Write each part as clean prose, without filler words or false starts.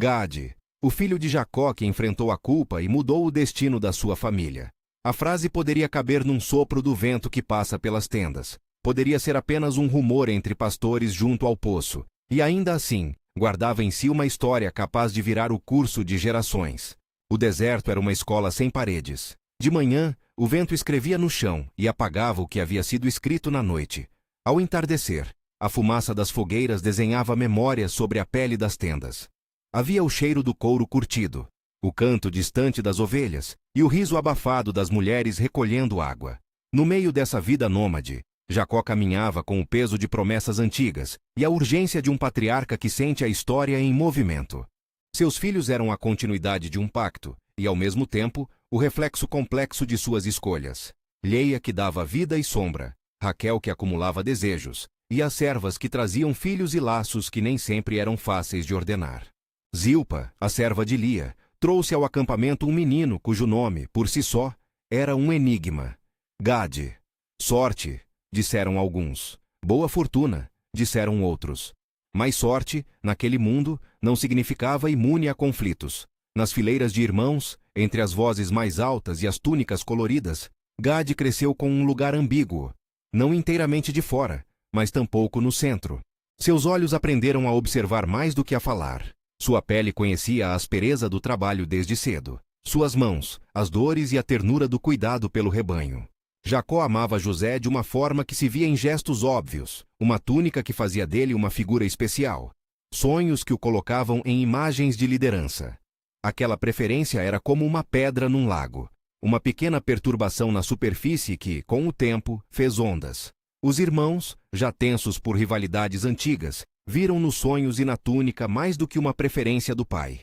Gade, o filho de Jacó que enfrentou a culpa e mudou o destino da sua família. A frase poderia caber num sopro do vento que passa pelas tendas. Poderia ser apenas um rumor entre pastores junto ao poço. E ainda assim, guardava em si uma história capaz de virar o curso de gerações. O deserto era uma escola sem paredes. De manhã, o vento escrevia no chão e apagava o que havia sido escrito na noite. Ao entardecer, a fumaça das fogueiras desenhava memórias sobre a pele das tendas. Havia o cheiro do couro curtido, o canto distante das ovelhas e o riso abafado das mulheres recolhendo água. No meio dessa vida nômade, Jacó caminhava com o peso de promessas antigas e a urgência de um patriarca que sente a história em movimento. Seus filhos eram a continuidade de um pacto e, ao mesmo tempo, o reflexo complexo de suas escolhas. Leia que dava vida e sombra, Raquel que acumulava desejos, e as servas que traziam filhos e laços que nem sempre eram fáceis de ordenar. Zilpa, a serva de Lia, trouxe ao acampamento um menino cujo nome, por si só, era um enigma. Gade. Sorte, disseram alguns. Boa fortuna, disseram outros. Mas sorte, naquele mundo, não significava imune a conflitos. Nas fileiras de irmãos, entre as vozes mais altas e as túnicas coloridas, Gade cresceu com um lugar ambíguo. Não inteiramente de fora, mas tampouco no centro. Seus olhos aprenderam a observar mais do que a falar. Sua pele conhecia a aspereza do trabalho desde cedo. Suas mãos, as dores e a ternura do cuidado pelo rebanho. Jacó amava José de uma forma que se via em gestos óbvios, uma túnica que fazia dele uma figura especial, sonhos que o colocavam em imagens de liderança. Aquela preferência era como uma pedra num lago, uma pequena perturbação na superfície que, com o tempo, fez ondas. Os irmãos, já tensos por rivalidades antigas, viram nos sonhos e na túnica mais do que uma preferência do pai.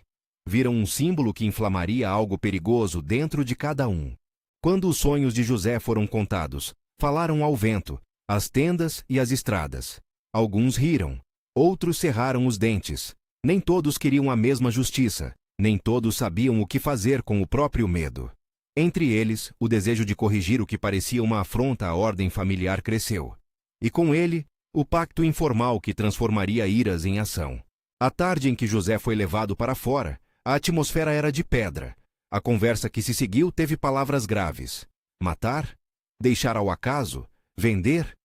Viram um símbolo que inflamaria algo perigoso dentro de cada um. Quando os sonhos de José foram contados, falaram ao vento, às tendas e às estradas. Alguns riram, outros cerraram os dentes. Nem todos queriam a mesma justiça, nem todos sabiam o que fazer com o próprio medo. Entre eles, o desejo de corrigir o que parecia uma afronta à ordem familiar cresceu. E com ele, o pacto informal que transformaria iras em ação. A tarde em que José foi levado para fora, a atmosfera era de pedra. A conversa que se seguiu teve palavras graves. Matar? Deixar ao acaso? Vender?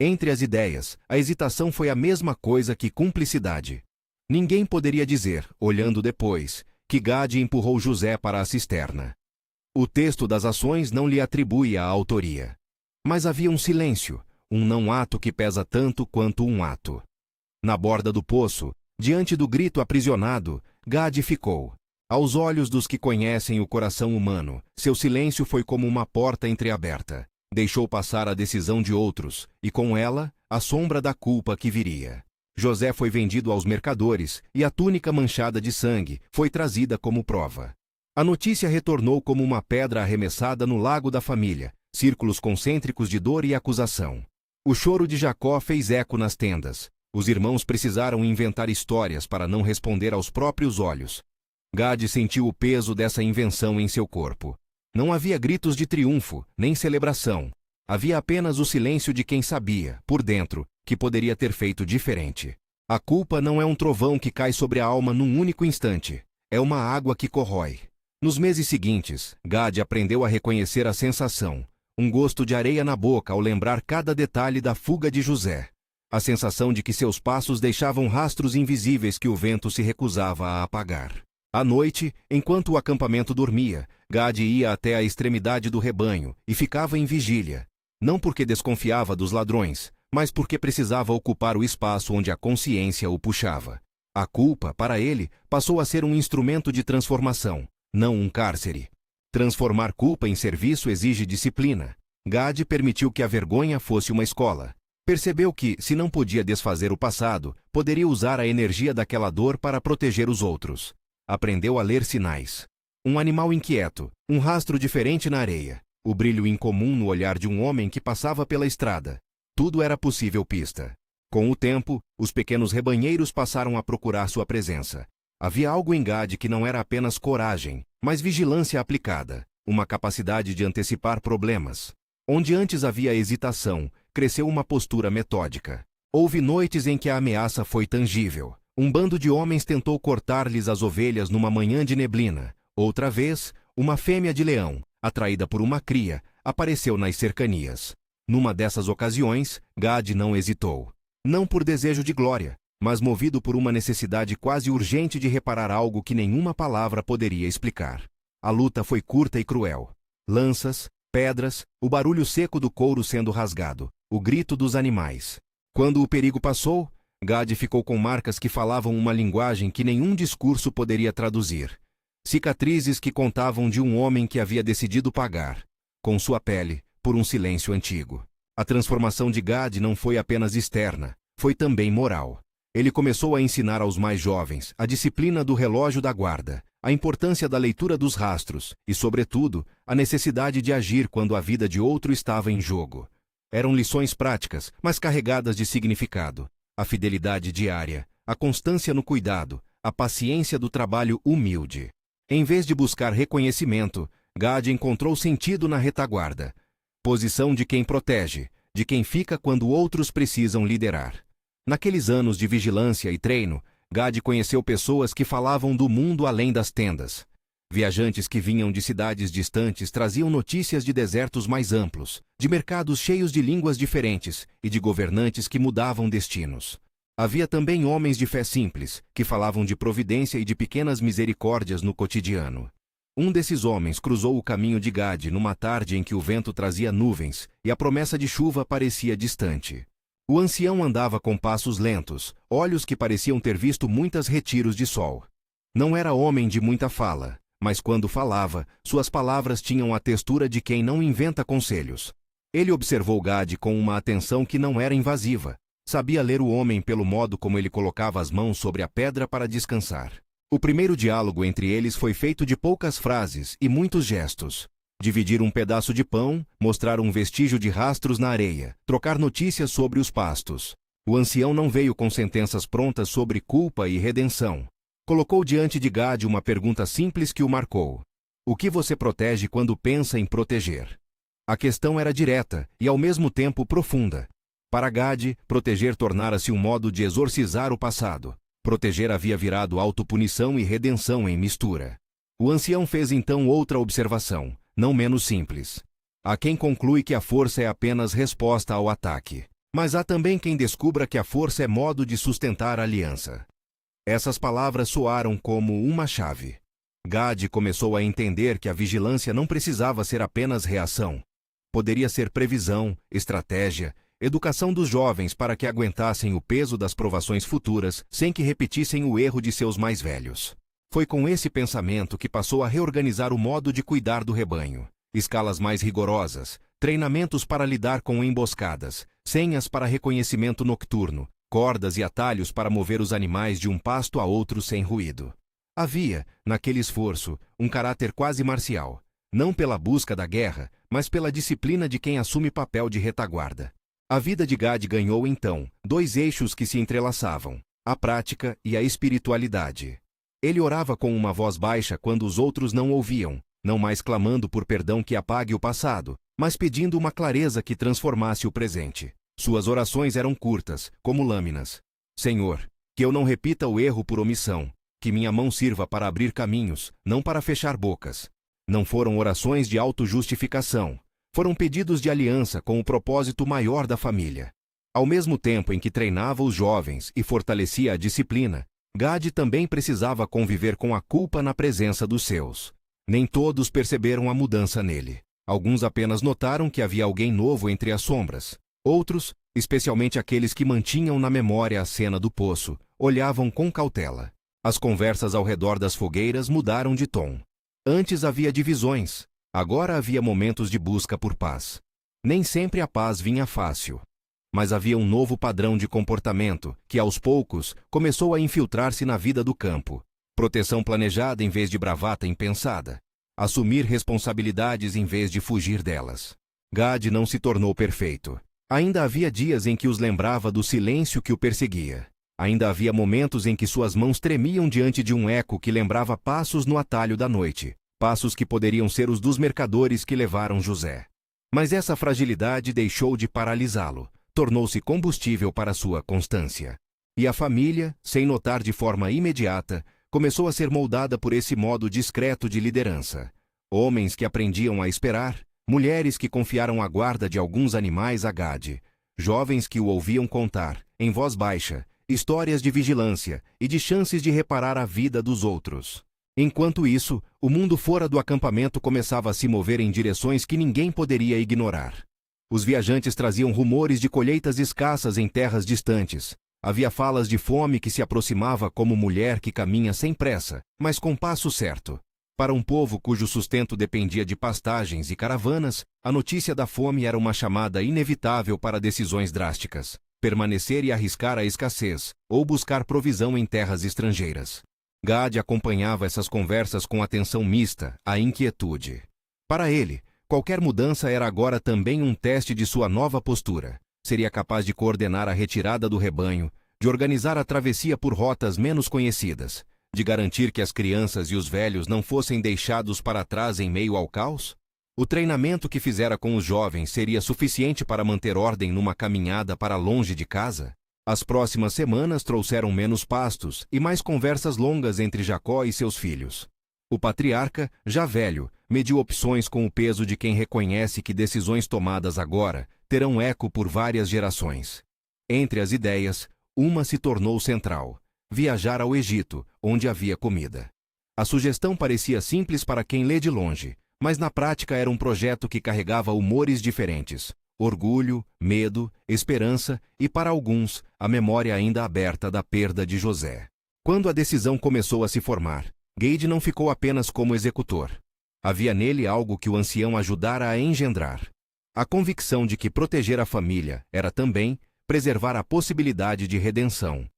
Entre as ideias, a hesitação foi a mesma coisa que cumplicidade. Ninguém poderia dizer, olhando depois, que Gade empurrou José para a cisterna. O texto das ações não lhe atribui a autoria. Mas havia um silêncio, um não-ato que pesa tanto quanto um ato. Na borda do poço, diante do grito aprisionado, Gade ficou. Aos olhos dos que conhecem o coração humano, seu silêncio foi como uma porta entreaberta. Deixou passar a decisão de outros, e com ela, a sombra da culpa que viria. José foi vendido aos mercadores, e a túnica manchada de sangue foi trazida como prova. A notícia retornou como uma pedra arremessada no lago da família, círculos concêntricos de dor e acusação. O choro de Jacó fez eco nas tendas. Os irmãos precisaram inventar histórias para não responder aos próprios olhos. Gade sentiu o peso dessa invenção em seu corpo. Não havia gritos de triunfo, nem celebração. Havia apenas o silêncio de quem sabia, por dentro, que poderia ter feito diferente. A culpa não é um trovão que cai sobre a alma num único instante. É uma água que corrói. Nos meses seguintes, Gade aprendeu a reconhecer a sensação, um gosto de areia na boca ao lembrar cada detalhe da fuga de José. A sensação de que seus passos deixavam rastros invisíveis que o vento se recusava a apagar. À noite, enquanto o acampamento dormia, Gade ia até a extremidade do rebanho e ficava em vigília. Não porque desconfiava dos ladrões, mas porque precisava ocupar o espaço onde a consciência o puxava. A culpa, para ele, passou a ser um instrumento de transformação, não um cárcere. Transformar culpa em serviço exige disciplina. Gade permitiu que a vergonha fosse uma escola. Percebeu que, se não podia desfazer o passado, poderia usar a energia daquela dor para proteger os outros. Aprendeu a ler sinais. Um animal inquieto, um rastro diferente na areia, o brilho incomum no olhar de um homem que passava pela estrada. Tudo era possível pista. Com o tempo, os pequenos rebanheiros passaram a procurar sua presença. Havia algo em Gade que não era apenas coragem, mas vigilância aplicada, uma capacidade de antecipar problemas. Onde antes havia hesitação, cresceu uma postura metódica. Houve noites em que a ameaça foi tangível. Um bando de homens tentou cortar-lhes as ovelhas numa manhã de neblina. Outra vez, uma fêmea de leão, atraída por uma cria, apareceu nas cercanias. Numa dessas ocasiões, Gad não hesitou. Não por desejo de glória, mas movido por uma necessidade quase urgente de reparar algo que nenhuma palavra poderia explicar. A luta foi curta e cruel. Lanças, pedras, o barulho seco do couro sendo rasgado, o grito dos animais. Quando o perigo passou, Gad ficou com marcas que falavam uma linguagem que nenhum discurso poderia traduzir. Cicatrizes que contavam de um homem que havia decidido pagar, com sua pele, por um silêncio antigo. A transformação de Gad não foi apenas externa, foi também moral. Ele começou a ensinar aos mais jovens a disciplina do relógio da guarda, a importância da leitura dos rastros e, sobretudo, a necessidade de agir quando a vida de outro estava em jogo. Eram lições práticas, mas carregadas de significado. A fidelidade diária, a constância no cuidado, a paciência do trabalho humilde. Em vez de buscar reconhecimento, Gad encontrou sentido na retaguarda. Posição de quem protege, de quem fica quando outros precisam liderar. Naqueles anos de vigilância e treino, Gad conheceu pessoas que falavam do mundo além das tendas. Viajantes que vinham de cidades distantes traziam notícias de desertos mais amplos, de mercados cheios de línguas diferentes e de governantes que mudavam destinos. Havia também homens de fé simples, que falavam de providência e de pequenas misericórdias no cotidiano. Um desses homens cruzou o caminho de Gad numa tarde em que o vento trazia nuvens e a promessa de chuva parecia distante. O ancião andava com passos lentos, olhos que pareciam ter visto muitos retiros de sol. Não era homem de muita fala, mas quando falava, suas palavras tinham a textura de quem não inventa conselhos. Ele observou Gad com uma atenção que não era invasiva. Sabia ler o homem pelo modo como ele colocava as mãos sobre a pedra para descansar. O primeiro diálogo entre eles foi feito de poucas frases e muitos gestos. Dividir um pedaço de pão, mostrar um vestígio de rastros na areia, trocar notícias sobre os pastos. O ancião não veio com sentenças prontas sobre culpa e redenção. Colocou diante de Gad uma pergunta simples que o marcou. O que você protege quando pensa em proteger? A questão era direta e ao mesmo tempo profunda. Para Gad, proteger tornara-se um modo de exorcizar o passado. Proteger havia virado autopunição e redenção em mistura. O ancião fez então outra observação, não menos simples. Há quem conclui que a força é apenas resposta ao ataque. Mas há também quem descubra que a força é modo de sustentar a aliança. Essas palavras soaram como uma chave. Gad começou a entender que a vigilância não precisava ser apenas reação. Poderia ser previsão, estratégia, educação dos jovens para que aguentassem o peso das provações futuras sem que repetissem o erro de seus mais velhos. Foi com esse pensamento que passou a reorganizar o modo de cuidar do rebanho. Escalas mais rigorosas, treinamentos para lidar com emboscadas, senhas para reconhecimento nocturno, cordas e atalhos para mover os animais de um pasto a outro sem ruído. Havia, naquele esforço, um caráter quase marcial, não pela busca da guerra, mas pela disciplina de quem assume papel de retaguarda. A vida de Gad ganhou, então, dois eixos que se entrelaçavam, a prática e a espiritualidade. Ele orava com uma voz baixa quando os outros não ouviam, não mais clamando por perdão que apague o passado, mas pedindo uma clareza que transformasse o presente. Suas orações eram curtas, como lâminas. Senhor, que eu não repita o erro por omissão, que minha mão sirva para abrir caminhos, não para fechar bocas. Não foram orações de autojustificação, foram pedidos de aliança com o propósito maior da família. Ao mesmo tempo em que treinava os jovens e fortalecia a disciplina, Gad também precisava conviver com a culpa na presença dos seus. Nem todos perceberam a mudança nele. Alguns apenas notaram que havia alguém novo entre as sombras. Outros, especialmente aqueles que mantinham na memória a cena do poço, olhavam com cautela. As conversas ao redor das fogueiras mudaram de tom. Antes havia divisões, agora havia momentos de busca por paz. Nem sempre a paz vinha fácil. Mas havia um novo padrão de comportamento que, aos poucos, começou a infiltrar-se na vida do campo. Proteção planejada em vez de bravata impensada. Assumir responsabilidades em vez de fugir delas. Gad não se tornou perfeito. Ainda havia dias em que os lembrava do silêncio que o perseguia. Ainda havia momentos em que suas mãos tremiam diante de um eco que lembrava passos no atalho da noite, passos que poderiam ser os dos mercadores que levaram José. Mas essa fragilidade deixou de paralisá-lo, tornou-se combustível para sua constância. E a família, sem notar de forma imediata, começou a ser moldada por esse modo discreto de liderança. Homens que aprendiam a esperar, mulheres que confiaram a guarda de alguns animais a Gade, jovens que o ouviam contar, em voz baixa, histórias de vigilância e de chances de reparar a vida dos outros. Enquanto isso, o mundo fora do acampamento começava a se mover em direções que ninguém poderia ignorar. Os viajantes traziam rumores de colheitas escassas em terras distantes. Havia falas de fome que se aproximava como mulher que caminha sem pressa, mas com passo certo. Para um povo cujo sustento dependia de pastagens e caravanas, a notícia da fome era uma chamada inevitável para decisões drásticas: permanecer e arriscar a escassez, ou buscar provisão em terras estrangeiras. Gade acompanhava essas conversas com atenção mista, a inquietude. Para ele, qualquer mudança era agora também um teste de sua nova postura. Seria capaz de coordenar a retirada do rebanho, de organizar a travessia por rotas menos conhecidas, de garantir que as crianças e os velhos não fossem deixados para trás em meio ao caos? O treinamento que fizera com os jovens seria suficiente para manter ordem numa caminhada para longe de casa? As próximas semanas trouxeram menos pastos e mais conversas longas entre Jacó e seus filhos. O patriarca, já velho, mediu opções com o peso de quem reconhece que decisões tomadas agora terão eco por várias gerações. Entre as ideias, uma se tornou central: viajar ao Egito, onde havia comida. A sugestão parecia simples para quem lê de longe, mas na prática era um projeto que carregava humores diferentes: orgulho, medo, esperança e, para alguns, a memória ainda aberta da perda de José. Quando a decisão começou a se formar, Gade não ficou apenas como executor. Havia nele algo que o ancião ajudara a engendrar: a convicção de que proteger a família era também preservar a possibilidade de redenção.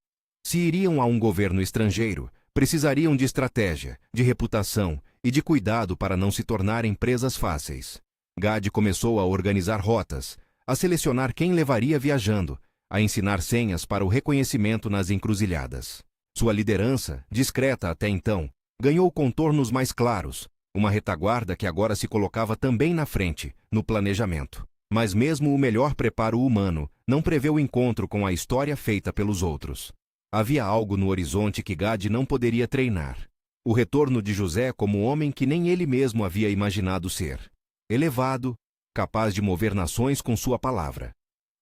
Se iriam a um governo estrangeiro, precisariam de estratégia, de reputação e de cuidado para não se tornarem presas fáceis. Gade começou a organizar rotas, a selecionar quem levaria viajando, a ensinar senhas para o reconhecimento nas encruzilhadas. Sua liderança, discreta até então, ganhou contornos mais claros, uma retaguarda que agora se colocava também na frente, no planejamento. Mas mesmo o melhor preparo humano não prevê o encontro com a história feita pelos outros. Havia algo no horizonte que Gade não poderia treinar: o retorno de José como homem que nem ele mesmo havia imaginado ser. Elevado, capaz de mover nações com sua palavra.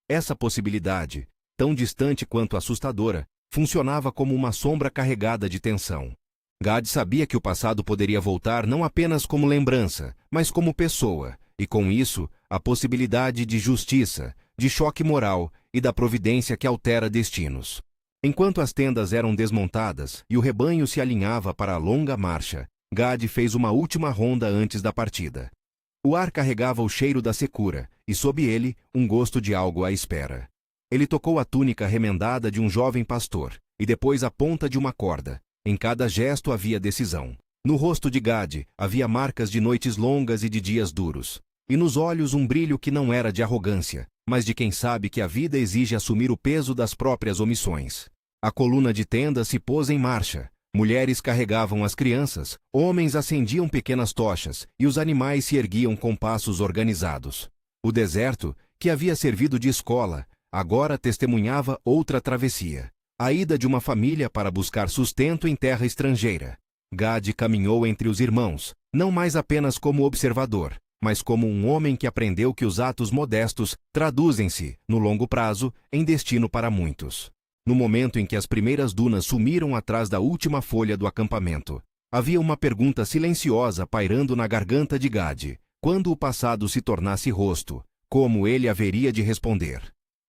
Essa possibilidade, tão distante quanto assustadora, funcionava como uma sombra carregada de tensão. Gade sabia que o passado poderia voltar não apenas como lembrança, mas como pessoa, e com isso, a possibilidade de justiça, de choque moral e da providência que altera destinos. Enquanto as tendas eram desmontadas e o rebanho se alinhava para a longa marcha, Gade fez uma última ronda antes da partida. O ar carregava o cheiro da secura, e sob ele, um gosto de algo à espera. Ele tocou a túnica remendada de um jovem pastor, e depois a ponta de uma corda. Em cada gesto havia decisão. No rosto de Gade havia marcas de noites longas e de dias duros, e nos olhos um brilho que não era de arrogância, mas de quem sabe que a vida exige assumir o peso das próprias omissões. A coluna de tenda se pôs em marcha. Mulheres carregavam as crianças, homens acendiam pequenas tochas e os animais se erguiam com passos organizados. O deserto, que havia servido de escola, agora testemunhava outra travessia: a ida de uma família para buscar sustento em terra estrangeira. Gade caminhou entre os irmãos, não mais apenas como observador, mas como um homem que aprendeu que os atos modestos traduzem-se, no longo prazo, em destino para muitos. No momento em que as primeiras dunas sumiram atrás da última folha do acampamento, havia uma pergunta silenciosa pairando na garganta de Gade: quando o passado se tornasse rosto, como ele haveria de responder?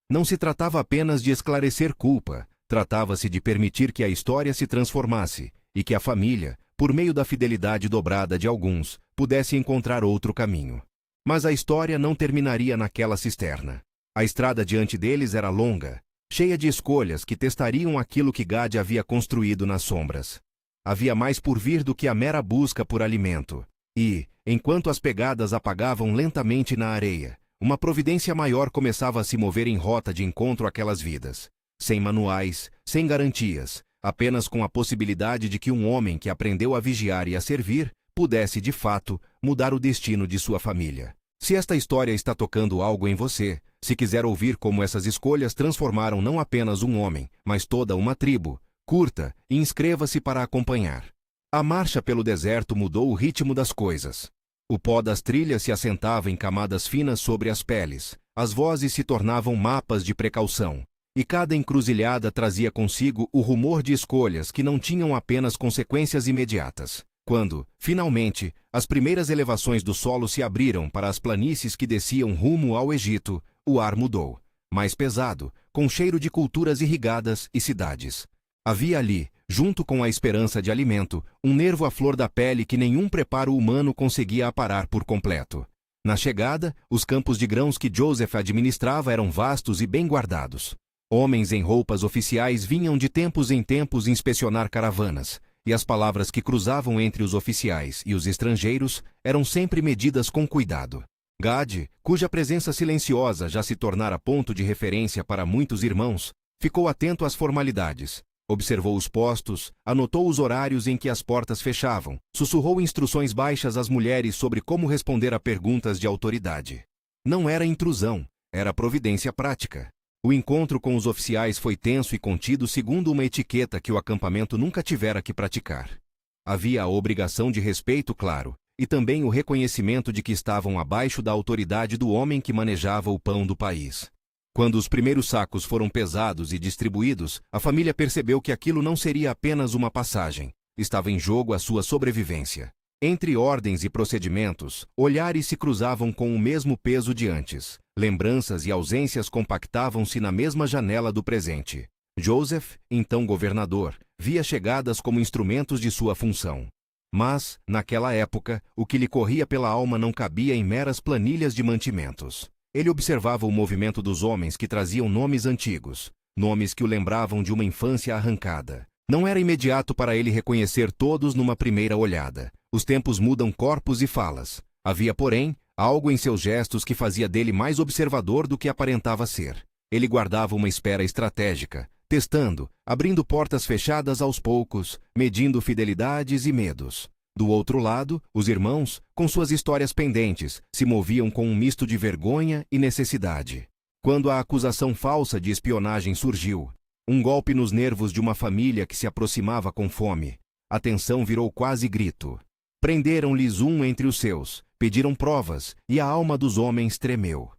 Não se tratava apenas de esclarecer culpa, tratava-se de permitir que a história se transformasse, e que a família, por meio da fidelidade dobrada de alguns, pudesse encontrar outro caminho. Mas a história não terminaria naquela cisterna. A estrada diante deles era longa, cheia de escolhas que testariam aquilo que Gade havia construído nas sombras. Havia mais por vir do que a mera busca por alimento. E, enquanto as pegadas apagavam lentamente na areia, uma providência maior começava a se mover em rota de encontro àquelas vidas. Sem manuais, sem garantias, apenas com a possibilidade de que um homem que aprendeu a vigiar e a servir pudesse, de fato, mudar o destino de sua família. Se esta história está tocando algo em você, se quiser ouvir como essas escolhas transformaram não apenas um homem, mas toda uma tribo, curta e inscreva-se para acompanhar. A marcha pelo deserto mudou o ritmo das coisas. O pó das trilhas se assentava em camadas finas sobre as peles, as vozes se tornavam mapas de precaução, e cada encruzilhada trazia consigo o rumor de escolhas que não tinham apenas consequências imediatas. Quando, finalmente, as primeiras elevações do solo se abriram para as planícies que desciam rumo ao Egito, o ar mudou, mais pesado, com cheiro de culturas irrigadas e cidades. Havia ali, junto com a esperança de alimento, um nervo à flor da pele que nenhum preparo humano conseguia aparar por completo. Na chegada, os campos de grãos que Joseph administrava eram vastos e bem guardados. Homens em roupas oficiais vinham de tempos em tempos inspecionar caravanas, e as palavras que cruzavam entre os oficiais e os estrangeiros eram sempre medidas com cuidado. Gad, cuja presença silenciosa já se tornara ponto de referência para muitos irmãos, ficou atento às formalidades, observou os postos, anotou os horários em que as portas fechavam, sussurrou instruções baixas às mulheres sobre como responder a perguntas de autoridade. Não era intrusão, era providência prática. O encontro com os oficiais foi tenso e contido segundo uma etiqueta que o acampamento nunca tivera que praticar. Havia a obrigação de respeito, claro, e também o reconhecimento de que estavam abaixo da autoridade do homem que manejava o pão do país. Quando os primeiros sacos foram pesados e distribuídos, a família percebeu que aquilo não seria apenas uma passagem. Estava em jogo a sua sobrevivência. Entre ordens e procedimentos, olhares se cruzavam com o mesmo peso de antes. Lembranças e ausências compactavam-se na mesma janela do presente. Joseph, então governador, via chegadas como instrumentos de sua função. Mas, naquela época, o que lhe corria pela alma não cabia em meras planilhas de mantimentos. Ele observava o movimento dos homens que traziam nomes antigos, nomes que o lembravam de uma infância arrancada. Não era imediato para ele reconhecer todos numa primeira olhada. Os tempos mudam corpos e falas. Havia, porém, algo em seus gestos que fazia dele mais observador do que aparentava ser. Ele guardava uma espera estratégica, testando, abrindo portas fechadas aos poucos, medindo fidelidades e medos. Do outro lado, os irmãos, com suas histórias pendentes, se moviam com um misto de vergonha e necessidade. Quando a acusação falsa de espionagem surgiu, um golpe nos nervos de uma família que se aproximava com fome, a tensão virou quase grito. Prenderam-lhes um entre os seus, pediram provas, e a alma dos homens tremeu.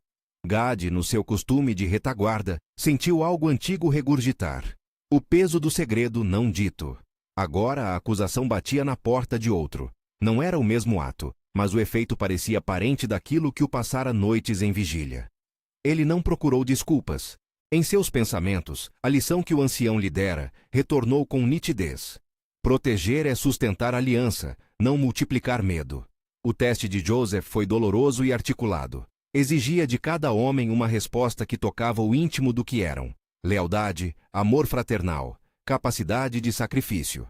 Gad, no seu costume de retaguarda, sentiu algo antigo regurgitar. O peso do segredo não dito. Agora a acusação batia na porta de outro. Não era o mesmo ato, mas o efeito parecia parente daquilo que o passara noites em vigília. Ele não procurou desculpas. Em seus pensamentos, a lição que o ancião lhe dera retornou com nitidez. Proteger é sustentar aliança, não multiplicar medo. O teste de Joseph foi doloroso e articulado. Exigia de cada homem uma resposta que tocava o íntimo do que eram: lealdade, amor fraternal, capacidade de sacrifício.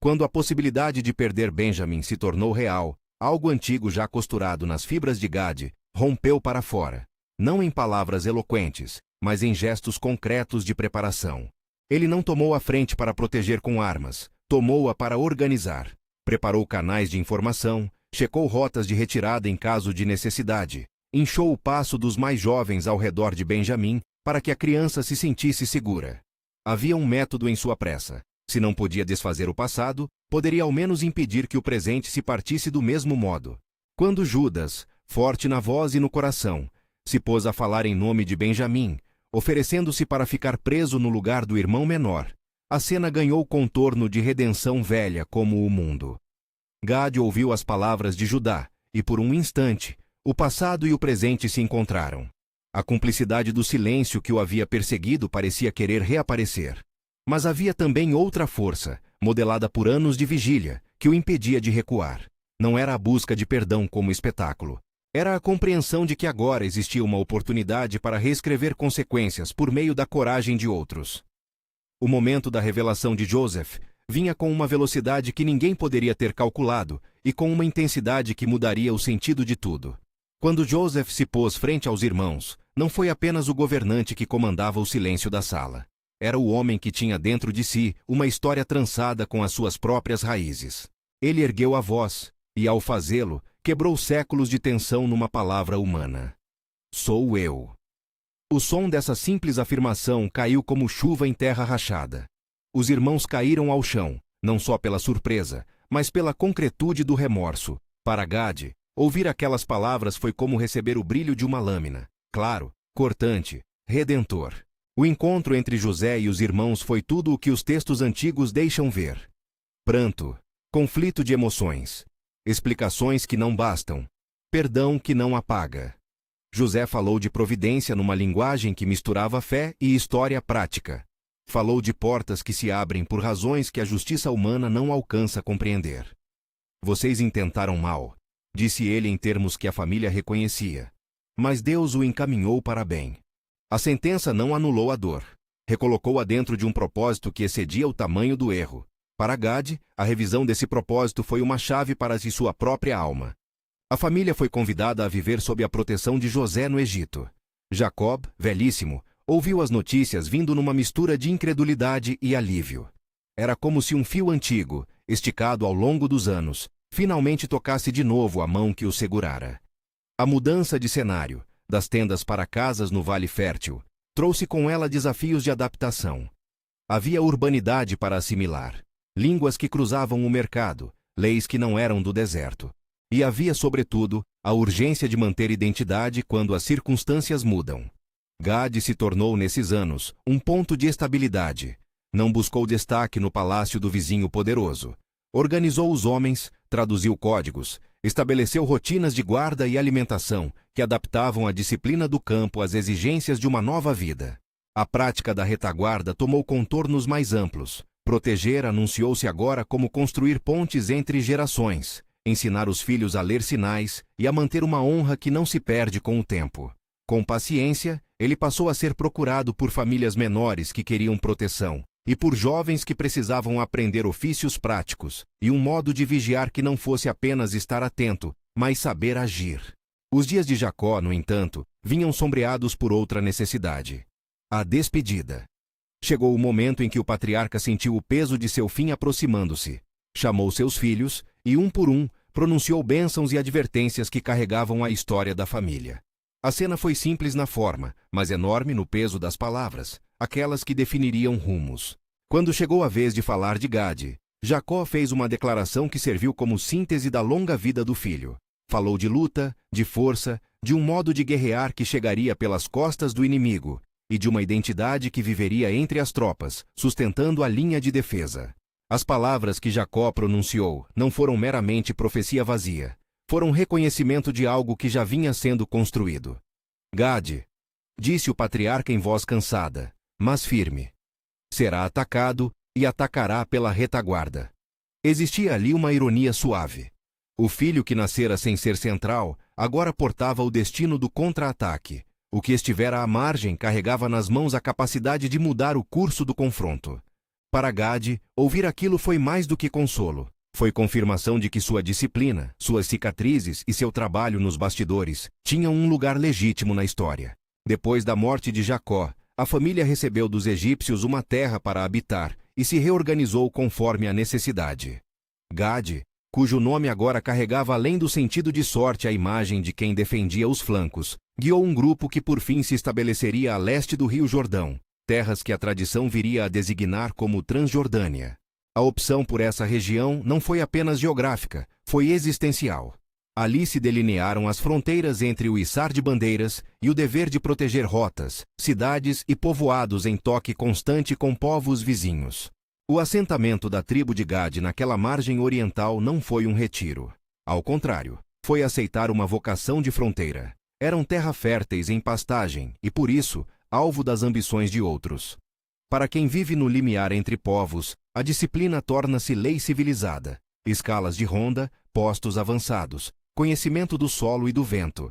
Quando a possibilidade de perder Benjamin se tornou real, algo antigo já costurado nas fibras de Gad rompeu para fora. Não em palavras eloquentes, mas em gestos concretos de preparação. Ele não tomou a frente para proteger com armas, tomou-a para organizar. Preparou canais de informação, checou rotas de retirada em caso de necessidade, inchou o passo dos mais jovens ao redor de Benjamim para que a criança se sentisse segura. Havia um método em sua pressa. Se não podia desfazer o passado, poderia ao menos impedir que o presente se partisse do mesmo modo. Quando Judas, forte na voz e no coração, se pôs a falar em nome de Benjamim, oferecendo-se para ficar preso no lugar do irmão menor, a cena ganhou contorno de redenção velha como o mundo. Gad ouviu as palavras de Judá, e por um instante, o passado e o presente se encontraram. A cumplicidade do silêncio que o havia perseguido parecia querer reaparecer. Mas havia também outra força, modelada por anos de vigília, que o impedia de recuar. Não era a busca de perdão como espetáculo. Era a compreensão de que agora existia uma oportunidade para reescrever consequências por meio da coragem de outros. O momento da revelação de Joseph vinha com uma velocidade que ninguém poderia ter calculado e com uma intensidade que mudaria o sentido de tudo. Quando Joseph se pôs frente aos irmãos, não foi apenas o governante que comandava o silêncio da sala. Era o homem que tinha dentro de si uma história trançada com as suas próprias raízes. Ele ergueu a voz, e ao fazê-lo, quebrou séculos de tensão numa palavra humana. Sou eu. O som dessa simples afirmação caiu como chuva em terra rachada. Os irmãos caíram ao chão, não só pela surpresa, mas pela concretude do remorso. Para Gade, ouvir aquelas palavras foi como receber o brilho de uma lâmina, claro, cortante, redentor. O encontro entre José e os irmãos foi tudo o que os textos antigos deixam ver. Pranto, conflito de emoções, explicações que não bastam, perdão que não apaga. José falou de providência numa linguagem que misturava fé e história prática. Falou de portas que se abrem por razões que a justiça humana não alcança a compreender. Vocês intentaram mal, disse ele em termos que a família reconhecia. Mas Deus o encaminhou para bem. A sentença não anulou a dor. Recolocou-a dentro de um propósito que excedia o tamanho do erro. Para Gade, a revisão desse propósito foi uma chave para sua própria alma. A família foi convidada a viver sob a proteção de José no Egito. Jacob, velhíssimo, ouviu as notícias vindo numa mistura de incredulidade e alívio. Era como se um fio antigo, esticado ao longo dos anos, finalmente tocasse de novo a mão que o segurara. A mudança de cenário, das tendas para casas no Vale Fértil, trouxe com ela desafios de adaptação. Havia urbanidade para assimilar, línguas que cruzavam o mercado, leis que não eram do deserto. E havia, sobretudo, a urgência de manter identidade quando as circunstâncias mudam. Gade se tornou, nesses anos, um ponto de estabilidade. Não buscou destaque no palácio do vizinho poderoso. Organizou os homens, traduziu códigos, estabeleceu rotinas de guarda e alimentação que adaptavam a disciplina do campo às exigências de uma nova vida. A prática da retaguarda tomou contornos mais amplos. Proteger anunciou-se agora como construir pontes entre gerações, ensinar os filhos a ler sinais e a manter uma honra que não se perde com o tempo. Com paciência, ele passou a ser procurado por famílias menores que queriam proteção e por jovens que precisavam aprender ofícios práticos e um modo de vigiar que não fosse apenas estar atento, mas saber agir. Os dias de Jacó, no entanto, vinham sombreados por outra necessidade: a despedida. Chegou o momento em que o patriarca sentiu o peso de seu fim aproximando-se. Chamou seus filhos e, um por um, pronunciou bênçãos e advertências que carregavam a história da família. A cena foi simples na forma, mas enorme no peso das palavras, aquelas que definiriam rumos. Quando chegou a vez de falar de Gade, Jacó fez uma declaração que serviu como síntese da longa vida do filho. Falou de luta, de força, de um modo de guerrear que chegaria pelas costas do inimigo, e de uma identidade que viveria entre as tropas, sustentando a linha de defesa. As palavras que Jacó pronunciou não foram meramente profecia vazia. Foram reconhecimento de algo que já vinha sendo construído. Gade, disse o patriarca em voz cansada, mas firme, será atacado e atacará pela retaguarda. Existia ali uma ironia suave. O filho que nascera sem ser central, agora portava o destino do contra-ataque. O que estivera à margem carregava nas mãos a capacidade de mudar o curso do confronto. Para Gade, ouvir aquilo foi mais do que consolo. Foi confirmação de que sua disciplina, suas cicatrizes e seu trabalho nos bastidores tinham um lugar legítimo na história. Depois da morte de Jacó, a família recebeu dos egípcios uma terra para habitar e se reorganizou conforme a necessidade. Gade, cujo nome agora carregava além do sentido de sorte a imagem de quem defendia os flancos, guiou um grupo que por fim se estabeleceria a leste do Rio Jordão, terras que a tradição viria a designar como Transjordânia. A opção por essa região não foi apenas geográfica, foi existencial. Ali se delinearam as fronteiras entre o içar de bandeiras e o dever de proteger rotas, cidades e povoados em toque constante com povos vizinhos. O assentamento da tribo de Gade naquela margem oriental não foi um retiro. Ao contrário, foi aceitar uma vocação de fronteira. Eram terra férteis em pastagem e, por isso, alvo das ambições de outros. Para quem vive no limiar entre povos, a disciplina torna-se lei civilizada. Escalas de ronda, postos avançados, conhecimento do solo e do vento.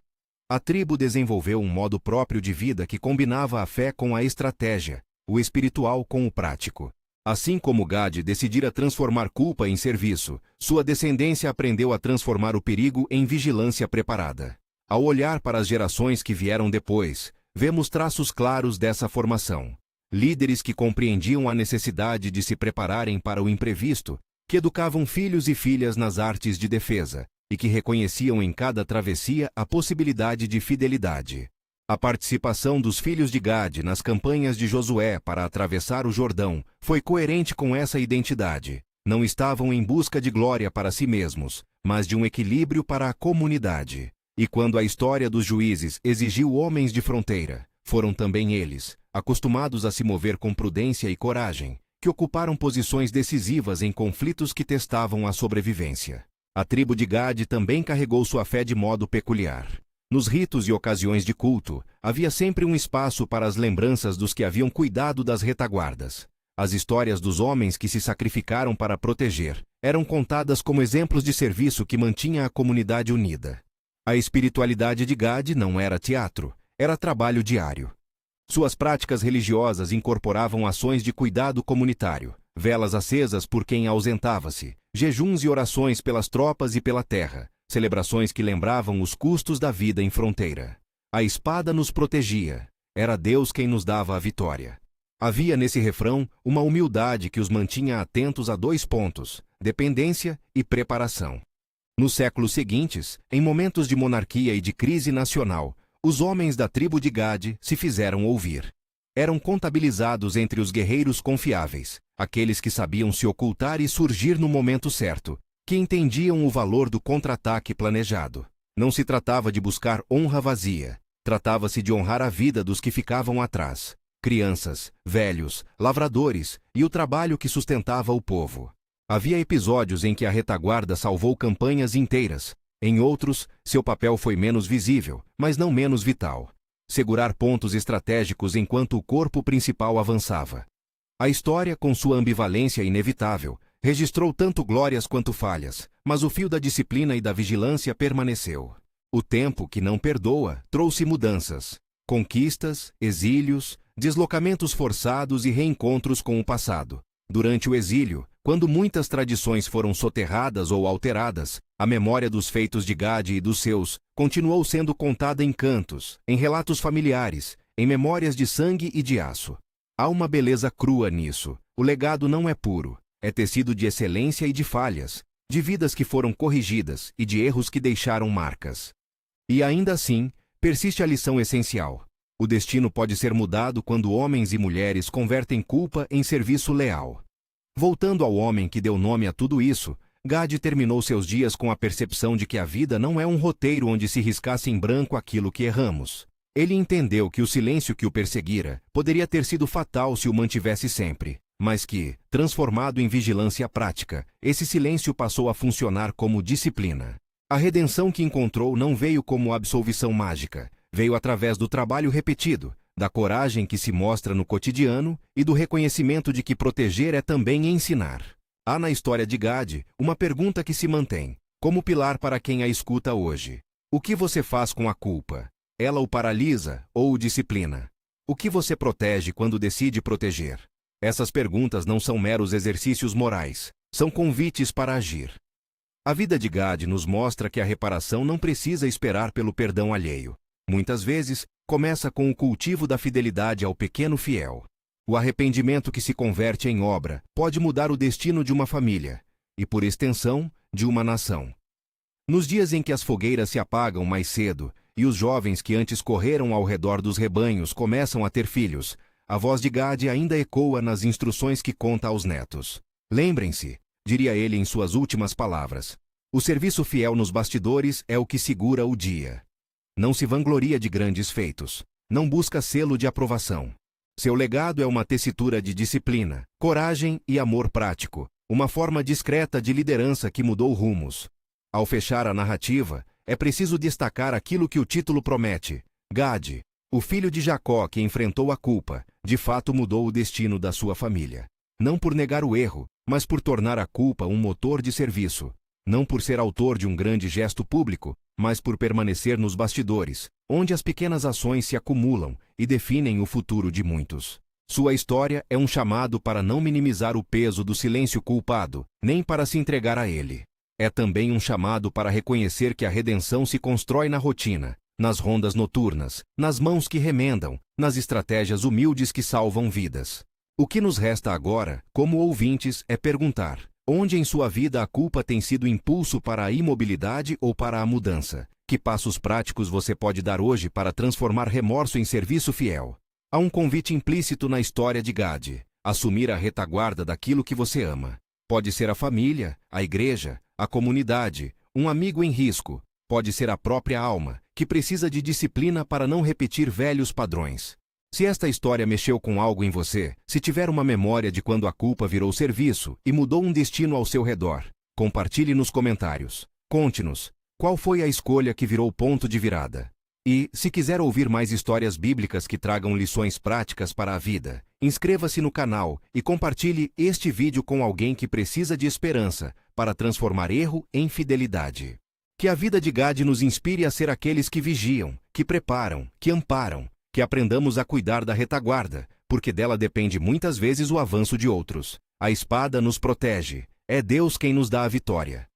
A tribo desenvolveu um modo próprio de vida que combinava a fé com a estratégia, o espiritual com o prático. Assim como Gade decidira transformar culpa em serviço, sua descendência aprendeu a transformar o perigo em vigilância preparada. Ao olhar para as gerações que vieram depois, vemos traços claros dessa formação. Líderes que compreendiam a necessidade de se prepararem para o imprevisto, que educavam filhos e filhas nas artes de defesa, e que reconheciam em cada travessia a possibilidade de fidelidade. A participação dos filhos de Gade nas campanhas de Josué para atravessar o Jordão foi coerente com essa identidade. Não estavam em busca de glória para si mesmos, mas de um equilíbrio para a comunidade. E quando a história dos juízes exigiu homens de fronteira, foram também eles, acostumados a se mover com prudência e coragem, que ocuparam posições decisivas em conflitos que testavam a sobrevivência. A tribo de Gade também carregou sua fé de modo peculiar. Nos ritos e ocasiões de culto, havia sempre um espaço para as lembranças dos que haviam cuidado das retaguardas. As histórias dos homens que se sacrificaram para proteger eram contadas como exemplos de serviço que mantinha a comunidade unida. A espiritualidade de Gade não era teatro, era trabalho diário. Suas práticas religiosas incorporavam ações de cuidado comunitário, velas acesas por quem ausentava-se, jejuns e orações pelas tropas e pela terra, celebrações que lembravam os custos da vida em fronteira. A espada nos protegia, era Deus quem nos dava a vitória. Havia nesse refrão uma humildade que os mantinha atentos a 2 pontos: dependência e preparação. Nos séculos seguintes, em momentos de monarquia e de crise nacional, os homens da tribo de Gade se fizeram ouvir. Eram contabilizados entre os guerreiros confiáveis, aqueles que sabiam se ocultar e surgir no momento certo, que entendiam o valor do contra-ataque planejado. Não se tratava de buscar honra vazia, tratava-se de honrar a vida dos que ficavam atrás, crianças, velhos, lavradores e o trabalho que sustentava o povo. Havia episódios em que a retaguarda salvou campanhas inteiras. Em outros, seu papel foi menos visível, mas não menos vital. Segurar pontos estratégicos enquanto o corpo principal avançava. A história, com sua ambivalência inevitável, registrou tanto glórias quanto falhas, mas o fio da disciplina e da vigilância permaneceu. O tempo, que não perdoa, trouxe mudanças. Conquistas, exílios, deslocamentos forçados e reencontros com o passado. Durante o exílio, quando muitas tradições foram soterradas ou alteradas, a memória dos feitos de Gade e dos seus continuou sendo contada em cantos, em relatos familiares, em memórias de sangue e de aço. Há uma beleza crua nisso. O legado não é puro, é tecido de excelência e de falhas, de vidas que foram corrigidas e de erros que deixaram marcas. E ainda assim, persiste a lição essencial. O destino pode ser mudado quando homens e mulheres convertem culpa em serviço leal. Voltando ao homem que deu nome a tudo isso, Gade terminou seus dias com a percepção de que a vida não é um roteiro onde se riscasse em branco aquilo que erramos. Ele entendeu que o silêncio que o perseguira poderia ter sido fatal se o mantivesse sempre, mas que, transformado em vigilância prática, esse silêncio passou a funcionar como disciplina. A redenção que encontrou não veio como absolvição mágica, veio através do trabalho repetido, da coragem que se mostra no cotidiano e do reconhecimento de que proteger é também ensinar. Há na história de Gade uma pergunta que se mantém, como pilar para quem a escuta hoje. O que você faz com a culpa? Ela o paralisa ou o disciplina? O que você protege quando decide proteger? Essas perguntas não são meros exercícios morais, são convites para agir. A vida de Gade nos mostra que a reparação não precisa esperar pelo perdão alheio. Muitas vezes, começa com o cultivo da fidelidade ao pequeno fiel. O arrependimento que se converte em obra pode mudar o destino de uma família e, por extensão, de uma nação. Nos dias em que as fogueiras se apagam mais cedo e os jovens que antes correram ao redor dos rebanhos começam a ter filhos, a voz de Gade ainda ecoa nas instruções que conta aos netos. Lembrem-se, diria ele em suas últimas palavras, o serviço fiel nos bastidores é o que segura o dia. Não se vangloria de grandes feitos. Não busca selo de aprovação. Seu legado é uma tessitura de disciplina, coragem e amor prático, uma forma discreta de liderança que mudou rumos. Ao fechar a narrativa, é preciso destacar aquilo que o título promete. Gade, o filho de Jacó que enfrentou a culpa, de fato mudou o destino da sua família. Não por negar o erro, mas por tornar a culpa um motor de serviço. Não por ser autor de um grande gesto público, mas por permanecer nos bastidores, onde as pequenas ações se acumulam e definem o futuro de muitos. Sua história é um chamado para não minimizar o peso do silêncio culpado, nem para se entregar a ele. É também um chamado para reconhecer que a redenção se constrói na rotina, nas rondas noturnas, nas mãos que remendam, nas estratégias humildes que salvam vidas. O que nos resta agora, como ouvintes, é perguntar: Onde em sua vida a culpa tem sido impulso para a imobilidade ou para a mudança? Que passos práticos você pode dar hoje para transformar remorso em serviço fiel? Há um convite implícito na história de Gad: assumir a retaguarda daquilo que você ama. Pode ser a família, a igreja, a comunidade, um amigo em risco. Pode ser a própria alma, que precisa de disciplina para não repetir velhos padrões. Se esta história mexeu com algo em você, se tiver uma memória de quando a culpa virou serviço e mudou um destino ao seu redor, compartilhe nos comentários. Conte-nos, qual foi a escolha que virou ponto de virada? E, se quiser ouvir mais histórias bíblicas que tragam lições práticas para a vida, inscreva-se no canal e compartilhe este vídeo com alguém que precisa de esperança para transformar erro em fidelidade. Que a vida de Gad nos inspire a ser aqueles que vigiam, que preparam, que amparam, que aprendamos a cuidar da retaguarda, porque dela depende muitas vezes o avanço de outros. A espada nos protege. É Deus quem nos dá a vitória.